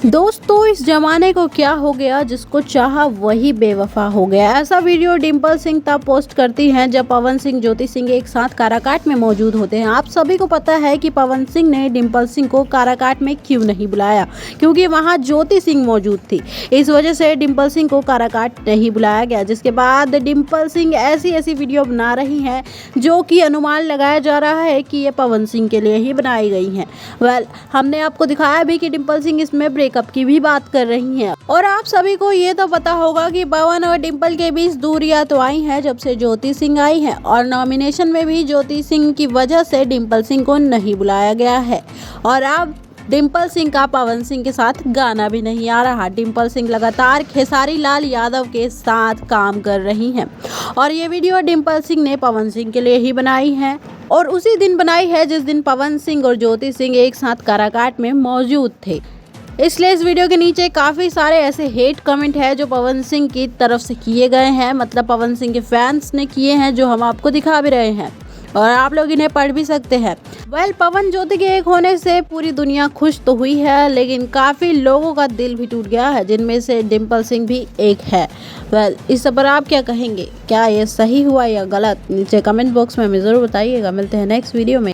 दोस्तों, इस जमाने को क्या हो गया, जिसको चाहा वही बेवफा हो गया। ऐसा वीडियो डिम्पल सिंह तब पोस्ट करती हैं जब पवन सिंह ज्योति सिंह एक साथ काराकाट में मौजूद होते हैं। आप सभी को पता है कि पवन सिंह ने डिम्पल सिंह को काराकाट में क्यों नहीं बुलाया, क्योंकि वहां ज्योति सिंह मौजूद थी। इस वजह से डिम्पल सिंह को काराकाट नहीं बुलाया गया, जिसके बाद डिम्पल सिंह ऐसी वीडियो बना रही हैं जो कि अनुमान लगाया जा रहा है कि ये पवन सिंह के लिए ही बनाई गई हैं। हमने आपको दिखाया भी कि डिम्पल सिंह इसमें ब्रेकअप की भी बात कर रही हैं। और आप सभी को ये तो पता होगा कि पवन और डिम्पल के बीच दूरियां तो आई हैं जब से ज्योति सिंह आई हैं, और नॉमिनेशन में भी ज्योति सिंह की वजह से डिम्पल सिंह को नहीं बुलाया गया है। और अब डिम्पल सिंह का पवन सिंह के साथ गाना भी नहीं आ रहा। डिम्पल सिंह लगातार खेसारी लाल यादव के साथ काम कर रही हैं, और ये वीडियो डिम्पल सिंह ने पवन सिंह के लिए ही बनाई है, और उसी दिन बनाई है जिस दिन पवन सिंह और ज्योति सिंह एक साथ काराकाट में मौजूद थे। इसलिए इस वीडियो के नीचे काफ़ी सारे ऐसे हेट कमेंट है जो पवन सिंह की तरफ से किए गए हैं, मतलब पवन सिंह के फैंस ने किए हैं, जो हम आपको दिखा भी रहे हैं और आप लोग इन्हें पढ़ भी सकते हैं। पवन ज्योति के एक होने से पूरी दुनिया खुश तो हुई है, लेकिन काफ़ी लोगों का दिल भी टूट गया है, जिनमें से डिम्पल सिंह भी एक है। इस पर आप क्या कहेंगे, क्या ये सही हुआ या गलत? नीचे कमेंट बॉक्स में हमें ज़रूर बताइएगा। मिलते हैं नेक्स्ट वीडियो में।